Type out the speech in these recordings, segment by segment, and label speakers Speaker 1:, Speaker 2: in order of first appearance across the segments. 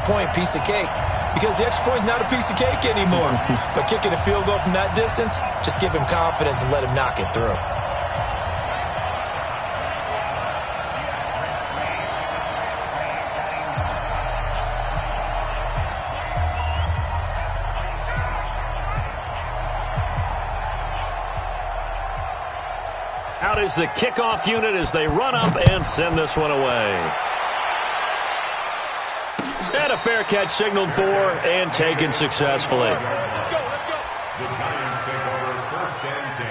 Speaker 1: point, piece of cake. Because the extra point is not a piece of cake anymore. But kicking a field goal from that distance, just give him confidence and let him knock it through.
Speaker 2: Out is the kickoff unit as they run up and send this one away. And a fair catch signaled for and taken successfully.
Speaker 3: The Giants take over 1st and 10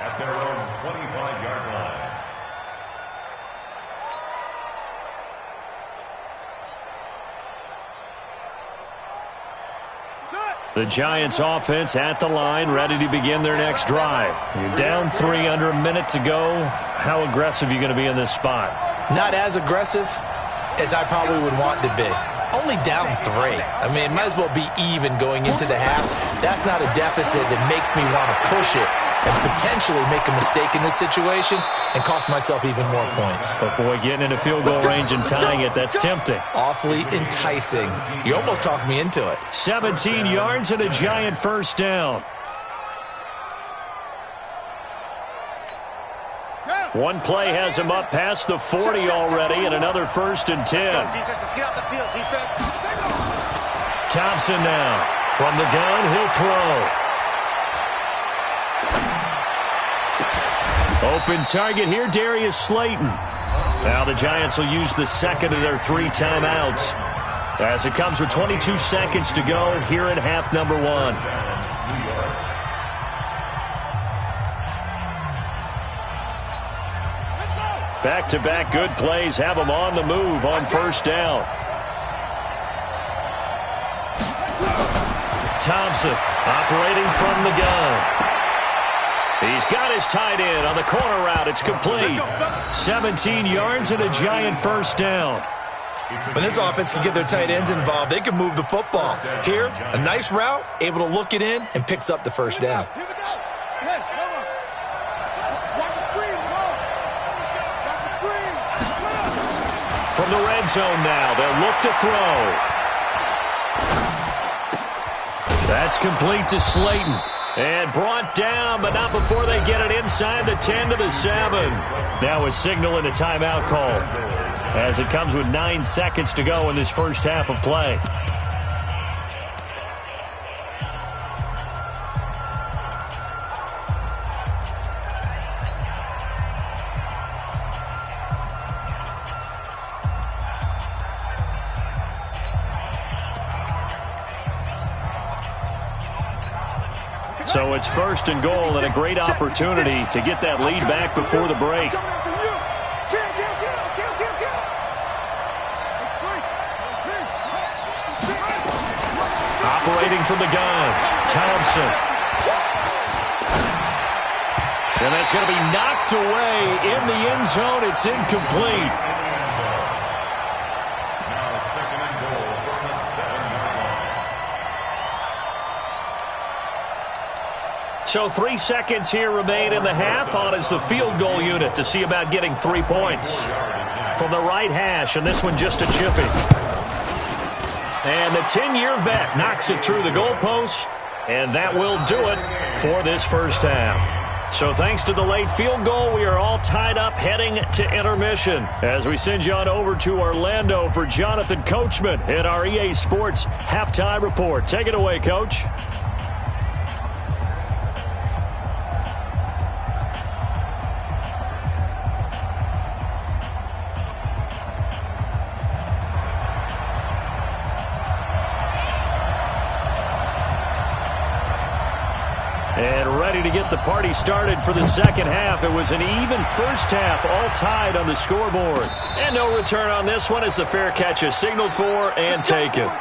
Speaker 3: at their own 25-yard line.
Speaker 2: The Giants offense at the line, ready to begin their next drive. You're down 3, under a minute to go. How aggressive are you going to be in this spot?
Speaker 1: Not as aggressive as I probably would want to be. Only down 3. I mean, it might as well be even going into the half. That's not a deficit that makes me want to push it and potentially make a mistake in this situation and cost myself even more points.
Speaker 2: But, boy, getting into field goal range and tying it, that's tempting.
Speaker 1: Awfully enticing. You almost talked me into it.
Speaker 2: 17 yards and a Giant first down. One play has him up past the 40 already, and another 1st and 10. Thompson now. From the gun, he'll throw. Open target here, Darius Slayton. Now the Giants will use the second of their 3 timeouts as it comes with 22 seconds to go here in half number 1. Back-to-back good plays have them on the move on first down. Thompson operating from the gun. He's got his tight end on the corner route. It's complete. 17 yards and a Giant first down.
Speaker 1: When this offense can get their tight ends involved, they can move the football. Here, a nice route, able to look it in, and picks up the first down.
Speaker 2: From the red zone now, they'll look to throw. That's complete to Slayton. And brought down, but not before they get it inside the 10 to the 7. Now a signal and a timeout call as it comes with 9 seconds to go in this first half of play. So it's 1st and goal and a great opportunity to get that lead back before the break. Operating from the gun, Thompson. And that's going to be knocked away in the end zone. It's incomplete. So 3 seconds here remain in the half. On is the field goal unit to see about getting 3 points. From the right hash, and this one just a chippy. And the 10-year vet knocks it through the goalpost, and that will do it for this first half. So thanks to the late field goal, we are all tied up heading to intermission as we send you on over to Orlando for Jonathan Coachman at our EA Sports Halftime Report. Take it away, Coach. And ready to get the party started for the second half. It was an even first half, all tied on the scoreboard. And no return on this one as the fair catch is signaled for and taken.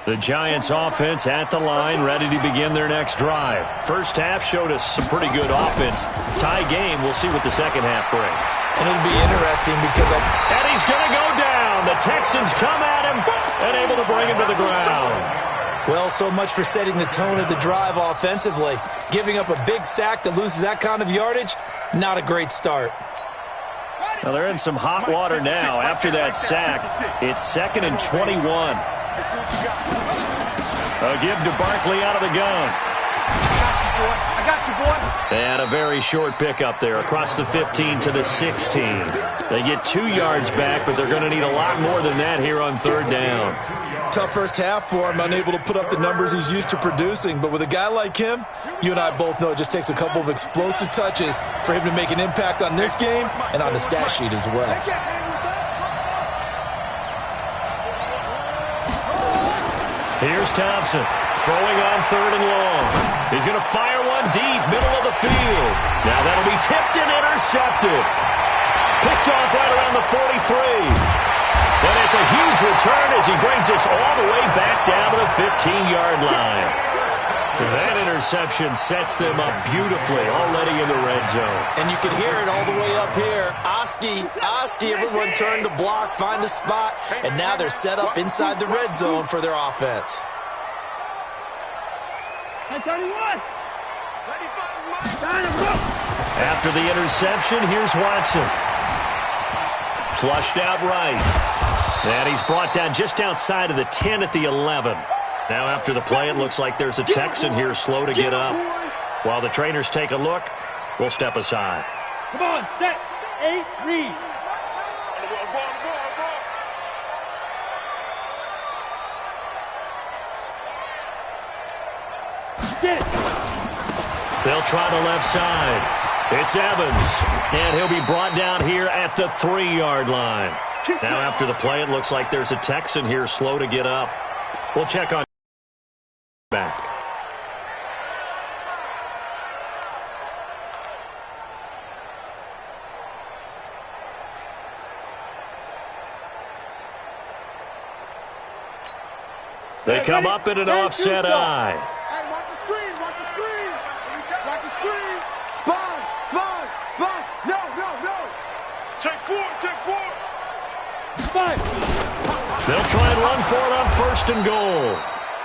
Speaker 2: The Giants offense at the line, ready to begin their next drive. First half showed us some pretty good offense. Tie game, we'll see what the second half brings.
Speaker 1: And it'll be interesting because
Speaker 2: And he's going to go down. The Texans come at him and able to bring him to the ground.
Speaker 1: well, so much for setting the tone of the drive offensively. Giving up a big sack that loses that kind of yardage, not a great start.
Speaker 2: Well, they're in some hot water now. After that sack, it's 2nd and 21. A give to Barkley out of the gun.
Speaker 4: I got you, boy.
Speaker 2: And a very short pickup there across the 15 to the 16. They get 2 yards back, but they're going to need a lot more than that here on 3rd down.
Speaker 1: Tough first half for him, unable to put up the numbers he's used to producing. But with a guy like him, you and I both know it just takes a couple of explosive touches for him to make an impact on this game and on the stat sheet as well.
Speaker 2: Here's Thompson, throwing on 3rd and long. He's going to fire one deep, middle of the field. Now that'll be tipped and intercepted. Picked off right around the 43. And it's a huge return as he brings us all the way back down to the 15-yard line. That interception sets them up beautifully already in the red zone.
Speaker 1: And you can hear it all the way up here. Oski, everyone turned to block, find a spot, and now they're set up inside the red zone for their offense.
Speaker 4: 31.
Speaker 2: After the interception, here's Watson. Flushed out right. And he's brought down just outside of the 10 at the 11. Now after the play, it looks like there's a Texan here slow to get up. While the trainers take a look, we'll step aside.
Speaker 4: Come on, set, 8, read.
Speaker 2: They'll try the left side. It's Evans, and he'll be brought down here at the 3-yard line. Now after the play, it looks like there's a Texan here slow to get up. We'll check on back. They come up in an offset eye.
Speaker 4: Hey, watch the screen, watch the screen. Watch the screen. Sponge. No. Take 4.
Speaker 2: They'll try and run for it on 1st and goal.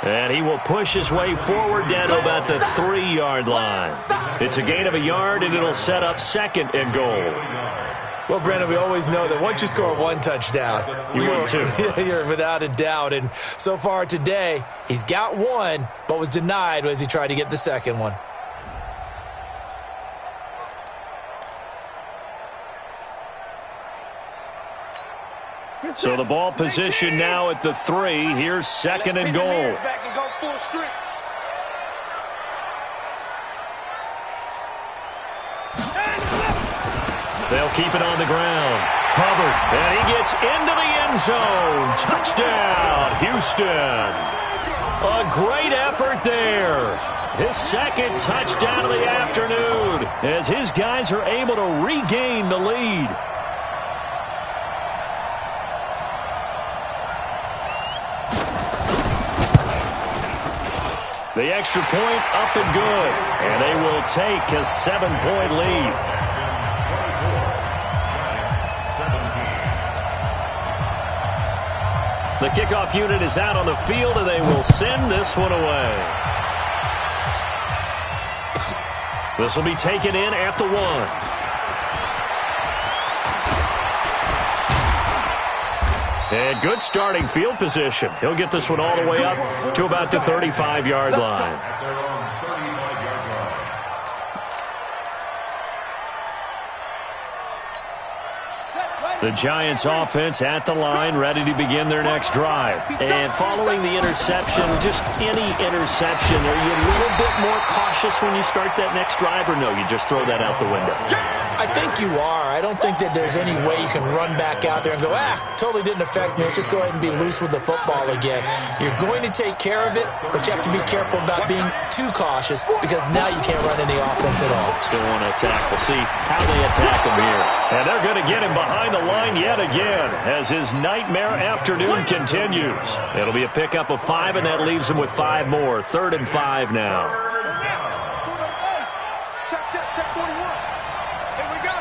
Speaker 2: And he will push his way forward down to about the 3-yard line. It's a gain of a yard, and it'll set up 2nd and goal.
Speaker 1: Well, Brandon, we always know that once you score one touchdown, you're without a doubt. And so far today, he's got one, but was denied as he tried to get the second one.
Speaker 2: So the ball position now at the 3. Here's 2nd and goal. They'll keep it on the ground. Hubbard, and he gets into the end zone. Touchdown, Houston. A great effort there. His 2nd touchdown of the afternoon as his guys are able to regain the lead. The extra point up and good, and they will take a 7-point lead. The kickoff unit is out on the field, and they will send this one away. This will be taken in at the 1. And good starting field position. He'll get this one all the way up to about the 35-yard line. The Giants offense at the line, ready to begin their next drive. And following the interception, just any interception, are you a little bit more cautious when you start that next drive, or no, you just throw that out the window?
Speaker 1: I think you are. I don't think that there's any way you can run back out there and go, totally didn't affect me. Let's just go ahead and be loose with the football again. You're going to take care of it, but you have to be careful about being too cautious because now you can't run any offense at all.
Speaker 2: Still want to attack. We'll see how they attack him here. And they're going to get him behind the line yet again as his nightmare afternoon continues. It'll be a pickup of 5, and that leaves him with 5 more. 3rd and 5 now.
Speaker 4: Check 41. Here we go.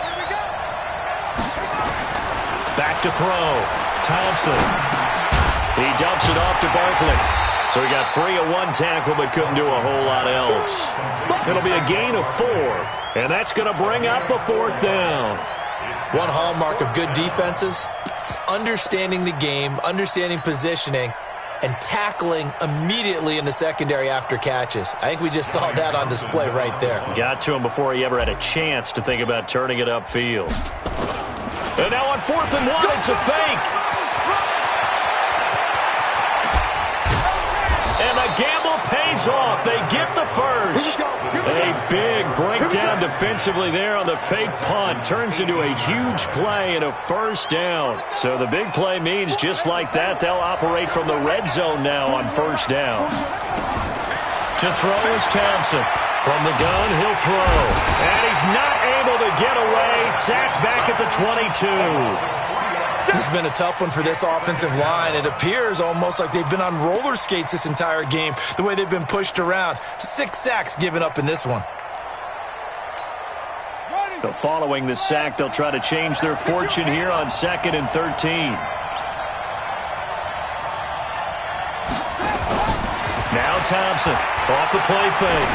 Speaker 2: Back to throw. Thompson. He dumps it off to Barkley. So he got free of 1 tackle but couldn't do a whole lot else. It'll be a gain of 4, and that's going to bring up a 4th down.
Speaker 1: One hallmark of good defenses is understanding the game, understanding positioning, and tackling immediately in the secondary after catches. I think we just saw that on display right there.
Speaker 2: Got to him before he ever had a chance to think about turning it upfield. And now on 4th and 1, it's a fake. And the gamble pays off. They get the first. A big breakdown defensively there on the fake punt. Turns into a huge play and a 1st down. So the big play means just like that, they'll operate from the red zone now on 1st down. To throw is Thompson. From the gun, he'll throw. And he's not able to get away. Sacked back at the 22.
Speaker 1: This has been a tough one for this offensive line. It appears almost like they've been on roller skates this entire game, the way they've been pushed around. 6 sacks given up in this one.
Speaker 2: So following the sack, they'll try to change their fortune here on 2nd and 13. Now Thompson off the play fake.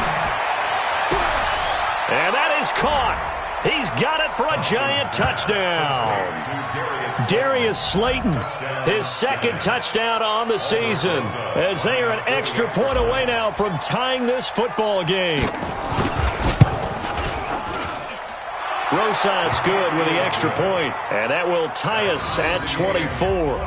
Speaker 2: And that is caught. He's got it for a giant touchdown. Darius Slayton, his 2nd touchdown on the season, as they are an extra point away now from tying this football game. Rosas good with the extra point, and that will tie us at 24.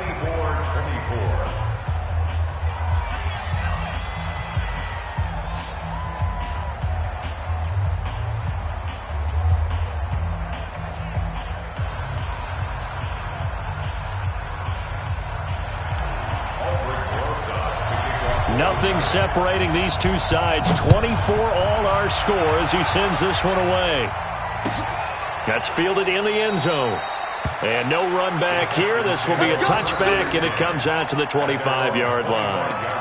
Speaker 2: Nothing separating these two sides. 24 all our score as he sends this one away. That's fielded in the end zone. And no run back here. This will be a touchback, and it comes out to the 25-yard line.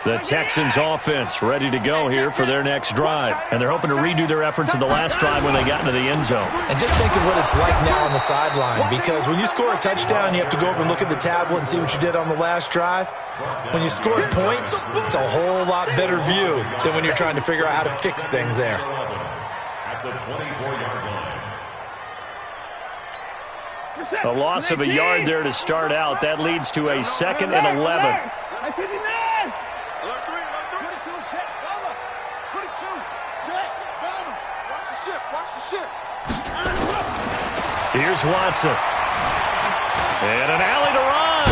Speaker 2: The Texans offense ready to go here for their next drive. And they're hoping to redo their efforts in the last drive when they got into the end zone.
Speaker 1: And just think of what it's like now on the sideline, because when you score a touchdown, you have to go over and look at the tablet and see what you did on the last drive. When you scored points, it's a whole lot better view than when you're trying to figure out how to fix things there.
Speaker 3: At the 24-yard line.
Speaker 2: A loss of a yard there to start out. That leads to a 2nd and 11. Here's Watson. And an alley to run.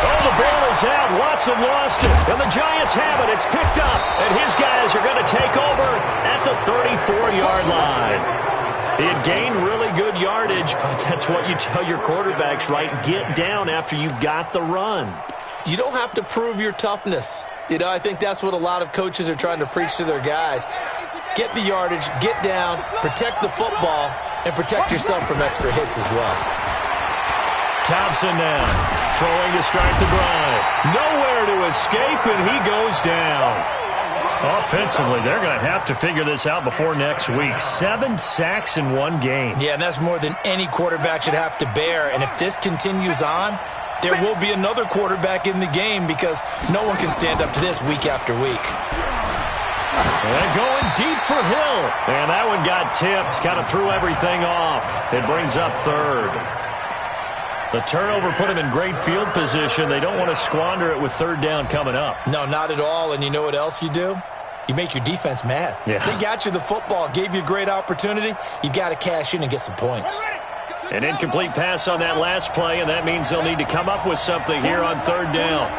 Speaker 2: Oh, the ball is out. Watson lost it. And the Giants have it. It's picked up. And his guys are going to take over at the 34-yard line. He had gained really good yardage, but that's what you tell your quarterbacks, right? Get down after you've got the run.
Speaker 1: You don't have to prove your toughness. You know, I think that's what a lot of coaches are trying to preach to their guys. Get the yardage, get down, protect the football, and protect yourself from extra hits as well.
Speaker 2: Thompson now, throwing to start the drive. Nowhere to escape, and he goes down. Offensively, they're going to have to figure this out before next week. 7 sacks in one game.
Speaker 1: Yeah, and that's more than any quarterback should have to bear. And if this continues on, there will be another quarterback in the game because no one can stand up to this week after week.
Speaker 2: And going deep for Hill. And that one got tipped. Kind of threw everything off. It brings up 3rd. The turnover put him in great field position. They don't want to squander it with 3rd down coming up.
Speaker 1: No, not at all. And you know what else you do? You make your defense mad.
Speaker 2: Yeah.
Speaker 1: They got you the football, gave you a great opportunity. You got to cash in and get some points.
Speaker 2: An incomplete pass on that last play, and that means they'll need to come up with something here on third down.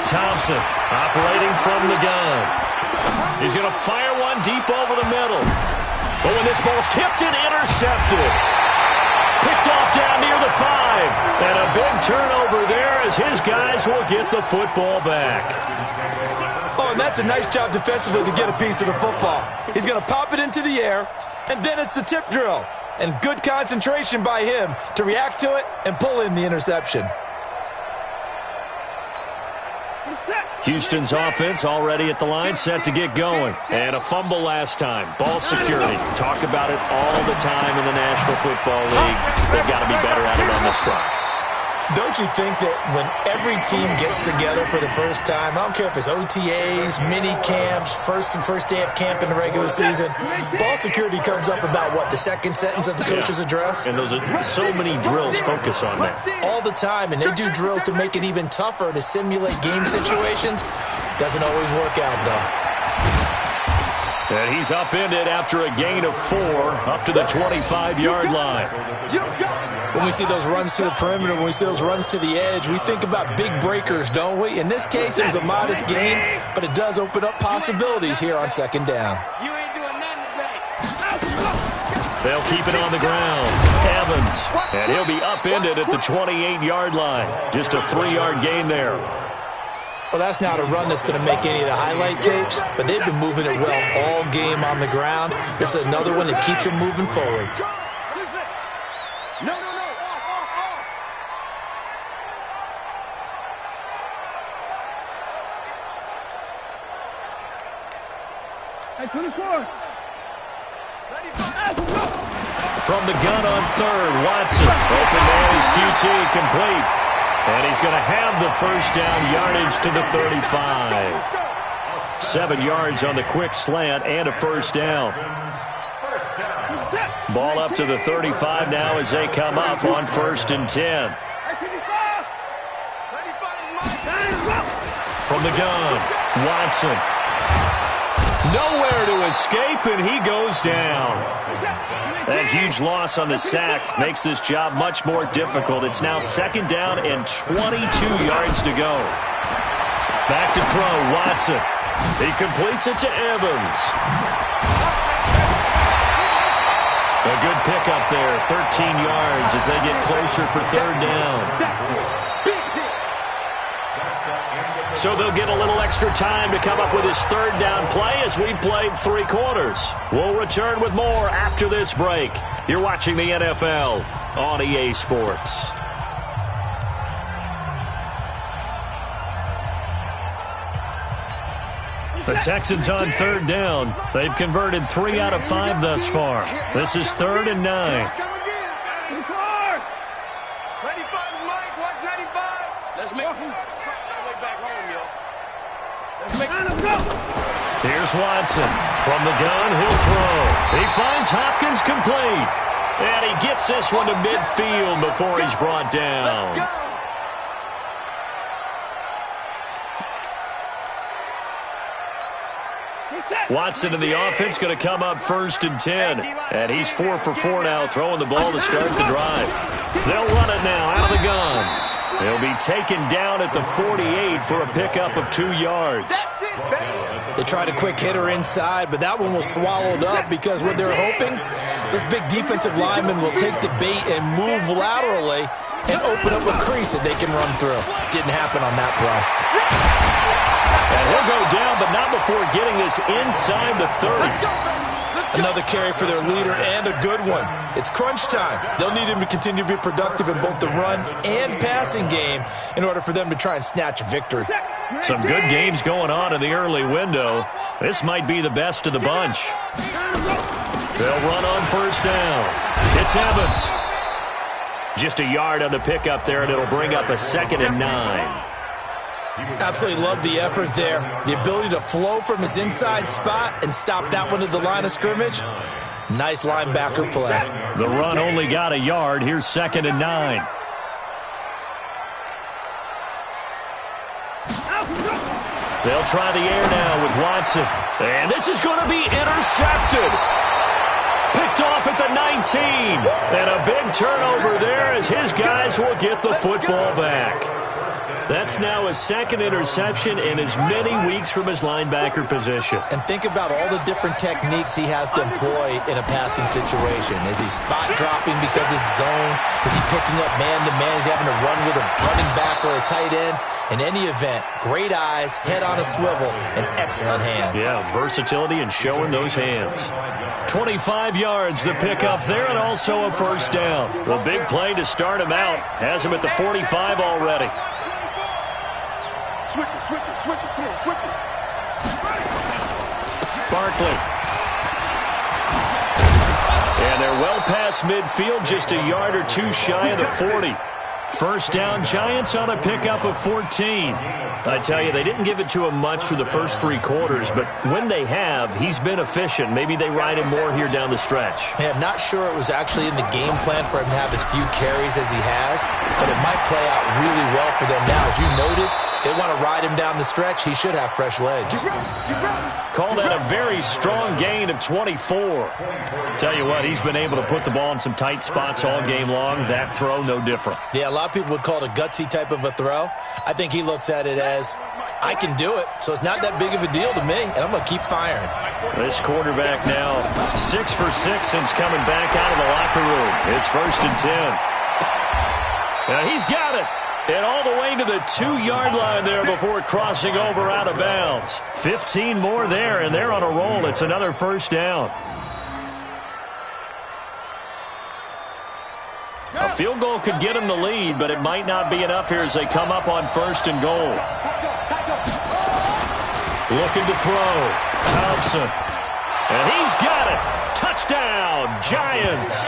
Speaker 2: Thompson operating from the gun. He's going to fire one deep over the middle. But when this ball's tipped and intercepted. Picked off down near the 5. And a big turnover there as his guys will get the football back.
Speaker 1: Oh, and that's a nice job defensively to get a piece of the football. He's going to pop it into the air, and then it's the tip drill. And good concentration by him to react to it and pull in the interception.
Speaker 2: Houston's offense already at the line, set to get going. And a fumble last time. Ball security. Talk about it all the time in the National Football League. They've got to be better at it on this drive.
Speaker 1: Don't you think that when every team gets together for the first time, I don't care if it's OTAs, mini camps, first day of camp in the regular season, ball security comes up about, what, the second sentence of the coach's address?
Speaker 2: And those are so many drills focus on that.
Speaker 1: All the time, and they do drills to make it even tougher to simulate game situations. Doesn't always work out, though.
Speaker 2: And he's upended after a gain of 4 up to the 25-yard line.
Speaker 1: When we see those runs to the perimeter, when we see those runs to the edge, we think about big breakers, don't we? In this case, it was a modest gain, but it does open up possibilities here on second down.
Speaker 4: You ain't doing nothing today.
Speaker 2: They'll keep it on the ground. Evans, and he'll be upended at the 28-yard line. Just a 3-yard gain there.
Speaker 1: Well, that's not a run that's going to make any of the highlight tapes, but they've been moving it well all game on the ground. This is another one that keeps them moving forward.
Speaker 4: No. Hey, 24.
Speaker 2: From the gun on third, Watson. Open man is QT, complete. And he's going to have the first down, yardage to the 35. 7 yards on the quick slant and a first down. Ball up to the 35 now as they come up on 1st and 10. From the gun, Watson. Nowhere to escape, and he goes down. That huge loss on the sack makes this job much more difficult. It's now 2nd down and 22 yards to go. Back to throw, Watson. He completes it to Evans. A good pickup there, 13 yards as they get closer for 3rd down. So they'll get a little extra time to come up with his 3rd down play as we played 3 quarters. We'll return with more after this break. You're watching the NFL on EA Sports. The Texans on 3rd down. They've converted 3 out of 5 thus far. This is 3rd and 9.
Speaker 4: Let's make way back home, yo.
Speaker 2: Here's Watson. From the gun, he'll throw. He finds Hopkins complete. And he gets this one to midfield before he's brought down. Watson in the offense going to come up 1st and 10. And he's 4 for 4 now, throwing the ball to start the drive. They'll run it now out of the gun. He'll be taken down at the 48 for a pickup of 2 yards.
Speaker 1: They tried a quick hitter inside, but that one was swallowed up because what they're hoping, this big defensive lineman will take the bait and move laterally and open up a crease that they can run through. Didn't happen on that play.
Speaker 2: And he'll go down, but not before getting this inside the 30.
Speaker 1: Another carry for their leader and a good one. It's crunch time. They'll need him to continue to be productive in both the run and passing game in order for them to try and snatch a victory.
Speaker 2: Some good games going on in the early window. This might be the best of the bunch. They'll run on 1st down. It's Evans. Just a yard on the pickup there, and it'll bring up a 2nd and 9.
Speaker 1: Absolutely love the effort there. The ability to flow from his inside spot and stop that one at the line of scrimmage. Nice linebacker play.
Speaker 2: The run only got a yard. Here's 2nd and 9. They'll try the air now with Watson. And this is going to be intercepted. Picked off at the 19. And a big turnover there as his guys will get the football back. That's now his second interception in as many weeks from his linebacker position.
Speaker 1: And think about all the different techniques he has to employ in a passing situation. Is he spot dropping because it's zone? Is he picking up man-to-man? Is he having to run with a running back or a tight end? In any event, great eyes, head on a swivel, and excellent hands.
Speaker 2: Yeah, versatility and showing those hands. 25 yards the pickup there, and also a first down. A big play to start him out. Has him at the 45 already.
Speaker 4: Switch it. Come on, switch it.
Speaker 2: Barkley. And they're well past midfield, just a yard or two shy of the 40. First down, Giants on a pickup of 14. I tell you, they didn't give it to him much for the first 3 quarters, but when they have, he's been efficient. Maybe they ride him more here down the stretch.
Speaker 1: Yeah, I'm not sure it was actually in the game plan for him to have as few carries as he has, but it might play out really well for them now. As you noted, they want to ride him down the stretch. He should have fresh legs.
Speaker 2: Call that a very strong gain of 24. Tell you what, he's been able to put the ball in some tight spots all game long. That throw, no different.
Speaker 1: Yeah, a lot of people would call it a gutsy type of a throw. I think he looks at it as, I can do it, so it's not that big of a deal to me, and I'm going to keep firing.
Speaker 2: This quarterback now 6 for 6 since coming back out of the locker room. It's 1st and 10. Now he's got it. And all the way to the 2-yard line there before crossing over out of bounds. 15 more there, and they're on a roll. It's another first down. A field goal could get him the lead, but it might not be enough here as they come up on 1st and goal. Looking to throw. Thompson. And he's got it. Touchdown, Giants.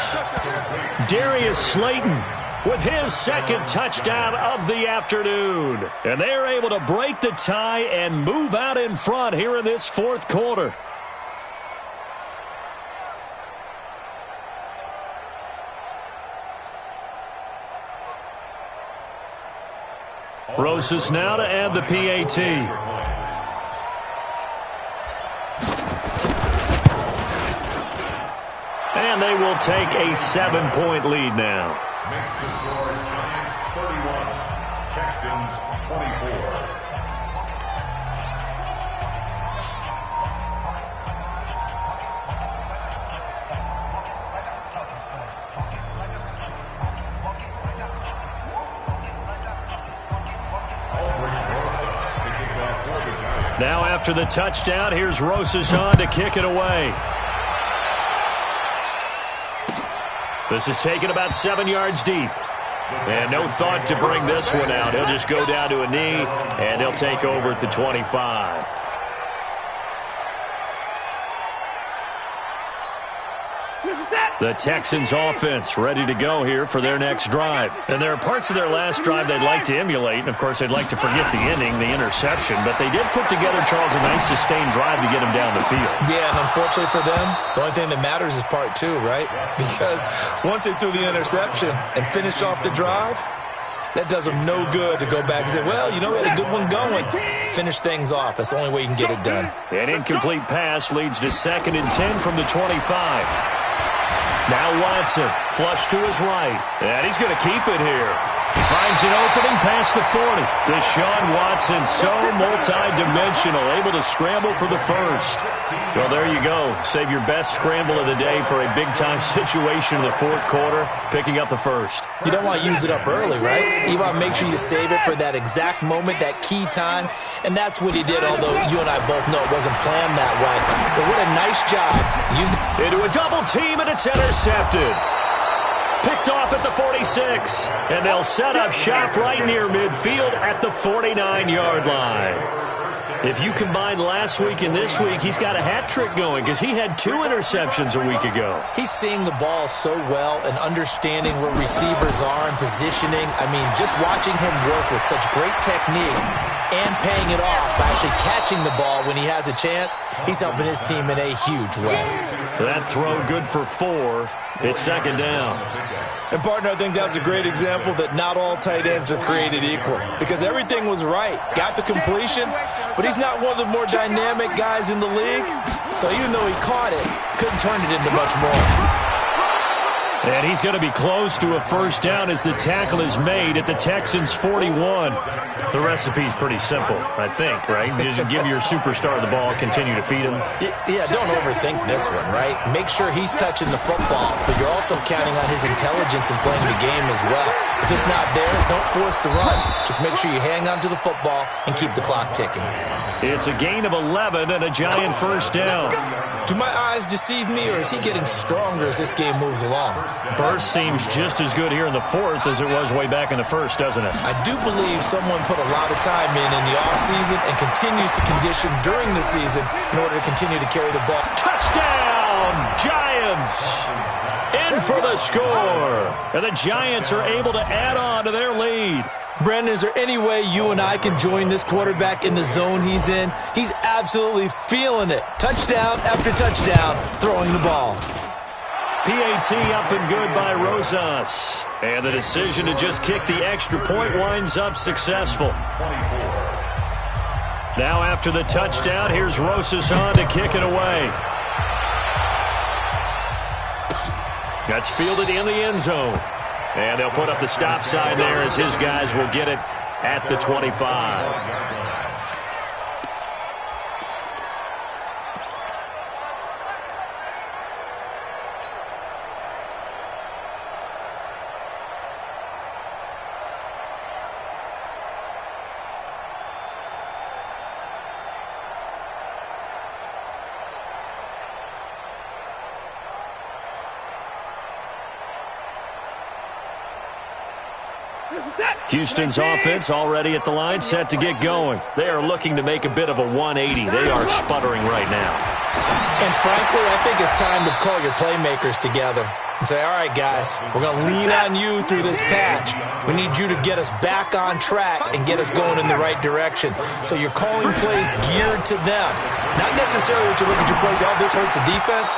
Speaker 2: Darius Slayton with his second touchdown of the afternoon. And they're able to break the tie and move out in front here in this 4th quarter. Rosas now to add the PAT. And they will take a 7-point lead now.
Speaker 3: Makes the score Giants 31, Texans 24.
Speaker 2: Now after the touchdown, here's Rosas on to kick it away. This is taken about 7 yards deep. And no thought to bring this one out. He'll just go down to a knee, and he'll take over at the 25. The Texans offense ready to go here for their next drive. And there are parts of their last drive they'd like to emulate. And, of course, they'd like to forget the inning, the interception. But they did put together, Charles, a nice sustained drive to get him down the field.
Speaker 1: Yeah, and unfortunately for them, the only thing that matters is part 2, right? Because once they threw the interception and finished off the drive, that does them no good to go back and say, well, you know, we had a good one going. Finish things off. That's the only way you can get it done.
Speaker 2: An incomplete pass leads to 2nd and 10 from the 25. Now Watson, flush to his right. And he's going to keep it here. Finds an opening past the 40. Deshaun Watson, so multi-dimensional, able to scramble for the first. Well, there you go. Save your best scramble of the day for a big-time situation in the 4th quarter, picking up the first.
Speaker 1: You don't want to use it up early, right? You want to make sure you save it for that exact moment, that key time. And that's what he did, although you and I both know it wasn't planned that way. But what a nice job.
Speaker 2: Into a double team, and it's intercepted. Picked off at the 46. And they'll set up shop right near midfield at the 49-yard line. If you combine last week and this week, he's got a hat trick going because he had 2 interceptions a week ago.
Speaker 1: He's seeing the ball so well and understanding where receivers are and positioning. I mean, just watching him work with such great technique and paying it off by actually catching the ball when he has a chance. He's helping his team in a huge way.
Speaker 2: That throw good for 4. It's second down.
Speaker 1: And, partner, I think that was a great example that not all tight ends are created equal because everything was right. Got the completion, but he's not one of the more dynamic guys in the league. So even though he caught it, couldn't turn it into much more.
Speaker 2: And he's going to be close to a first down as the tackle is made at the Texans' 41. The recipe's pretty simple, I think, right? Just give your superstar the ball, continue to feed him.
Speaker 1: Yeah, don't overthink this one, right? Make sure he's touching the football, but you're also counting on his intelligence in playing the game as well. If it's not there, don't force the run. Just make sure you hang on to the football and keep the clock ticking.
Speaker 2: It's a gain of 11 and a giant first down.
Speaker 1: Do my eyes deceive me, or is he getting stronger as this game moves along?
Speaker 2: Burst seems just as good here in the 4th as it was way back in the 1st, doesn't it?
Speaker 1: I do believe someone put a lot of time in the offseason and continues to condition during the season in order to continue to carry the ball.
Speaker 2: Touchdown, Giants! In for the score. And the Giants are able to add on to their lead.
Speaker 1: Brandon, is there any way you and I can join this quarterback in the zone he's in? He's absolutely feeling it. Touchdown after touchdown, throwing the ball.
Speaker 2: PAT up and good by Rosas. And the decision to just kick the extra point winds up successful. Now after the touchdown, here's Rosas on to kick it away. That's fielded in the end zone. And they'll put up the stop sign there as his guys will get it at the 25. Houston's offense already at the line, set to get going. They are looking to make a bit of a 180. They are sputtering right now.
Speaker 1: And frankly, I think it's time to call your playmakers together and say, all right, guys, we're going to lean on you through this patch. We need you to get us back on track and get us going in the right direction. So you're calling plays geared to them. Not necessarily that you look at your plays, oh, this hurts the defense.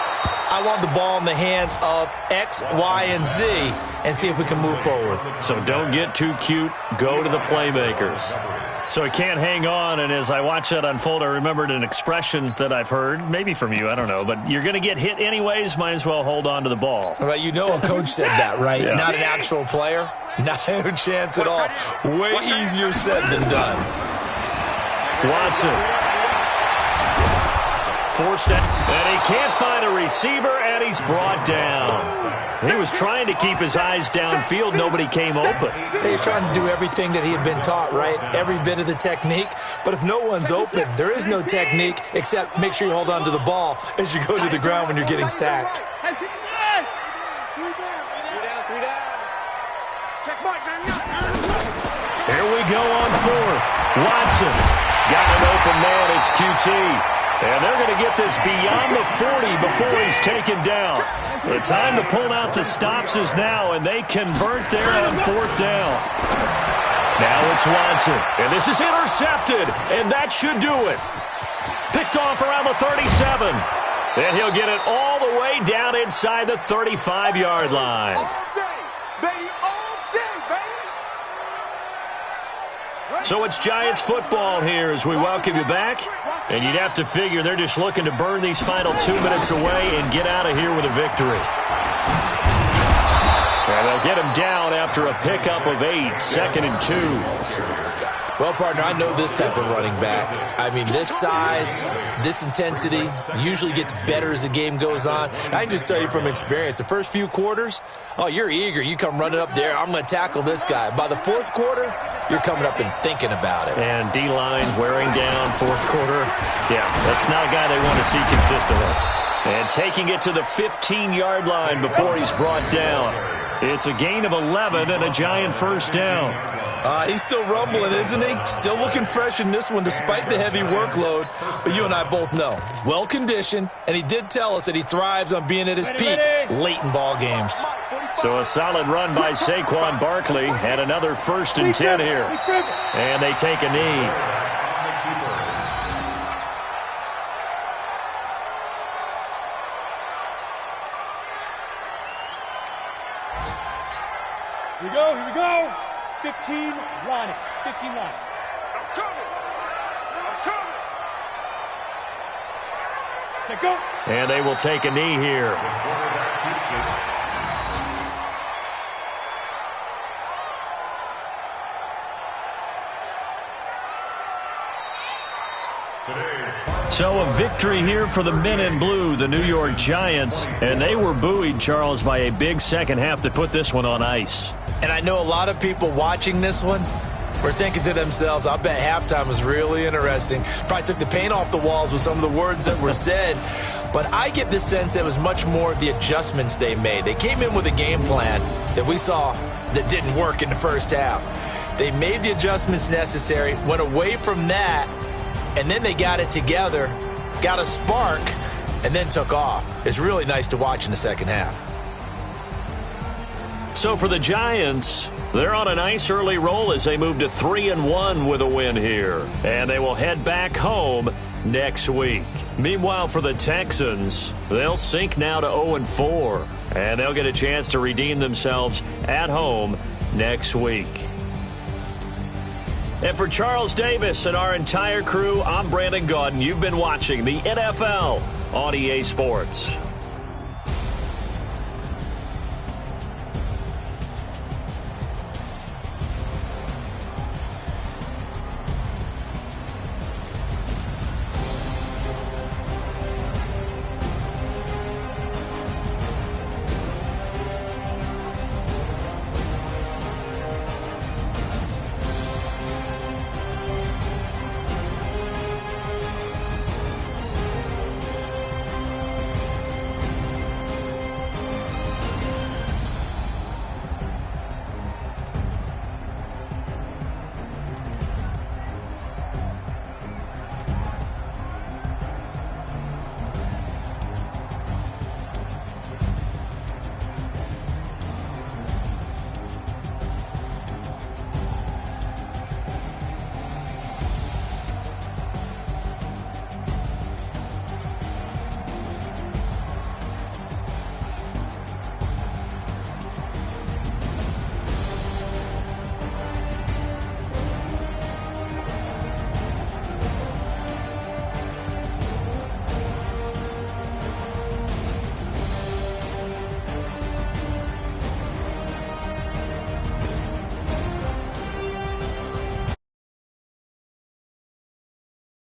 Speaker 1: I want the ball in the hands of X, Y, and Z and see if we can move forward.
Speaker 2: So don't get too cute. Go to the playmakers. So he can't hang on, and as I watch that unfold, I remembered an expression that I've heard, maybe from you, I don't know, but you're going to get hit anyways, might as well hold on to the ball.
Speaker 1: Well, you know a coach said that, right? Yeah. Not an actual player. Not a chance at all. Way easier said than done.
Speaker 2: Watson. Forced it, and he can't find a receiver, and he's brought down. He was trying to keep his eyes downfield. Nobody came open.
Speaker 1: He's trying to do everything that he had been taught, right? Every bit of the technique. But if no one's open, there is no technique except make sure you hold on to the ball as you go to the ground when you're getting sacked.
Speaker 2: Here we go on 4th. Watson got an open man. It's QT. And they're going to get this beyond the 40 before he's taken down. The time to pull out the stops is now, and they convert there on 4th down. Now it's Watson, and this is intercepted, and that should do it. Picked off around the 37. And he'll get it all the way down inside the 35-yard line.
Speaker 4: All day, baby, all day, baby.
Speaker 2: So it's Giants football here as we welcome you back. And you'd have to figure they're just looking to burn these final 2 minutes away and get out of here with a victory. And they'll get him down after a pickup of 8, 2nd and 2.
Speaker 1: Well, partner, I know this type of running back. I mean, this size, this intensity usually gets better as the game goes on. I can just tell you from experience, the first few quarters, oh, you're eager. You come running up there, I'm going to tackle this guy. By the 4th quarter, you're coming up and thinking about it.
Speaker 2: And D-line wearing down 4th quarter. Yeah, that's not a guy they want to see consistently. And taking it to the 15-yard line before he's brought down. It's a gain of 11 and a Giant first down.
Speaker 1: He's still rumbling, isn't he? Still looking fresh in this one despite the heavy workload. But you and I both know, well-conditioned, and he did tell us that he thrives on being at his peak late in ball games.
Speaker 2: So a solid run by Saquon Barkley and another 1st and 10 here. And they take a knee.
Speaker 4: Here we go, here we go. 15, line it. 15 line. I'm coming. I'm coming. Set, go.
Speaker 2: And they will take a knee here.
Speaker 3: The quarterback keeps it.
Speaker 2: So a victory here for the men in blue, the New York Giants, and they were buoyed, Charles, by a big second half to put this one on ice.
Speaker 1: And I know a lot of people watching this one were thinking to themselves, I bet halftime was really interesting. Probably took the paint off the walls with some of the words that were said. But I get the sense it was much more of the adjustments they made. They came in with a game plan that we saw that didn't work in the first half. They made the adjustments necessary, went away from that, and then they got it together, got a spark, and then took off. It's really nice to watch in the second half.
Speaker 2: So for the Giants, they're on a nice early roll as they move to 3-1 with a win here. And they will head back home next week. Meanwhile, for the Texans, they'll sink now to 0-4. And they'll get a chance to redeem themselves at home next week. And for Charles Davis and our entire crew, I'm Brandon Gaudin. You've been watching the NFL on EA Sports.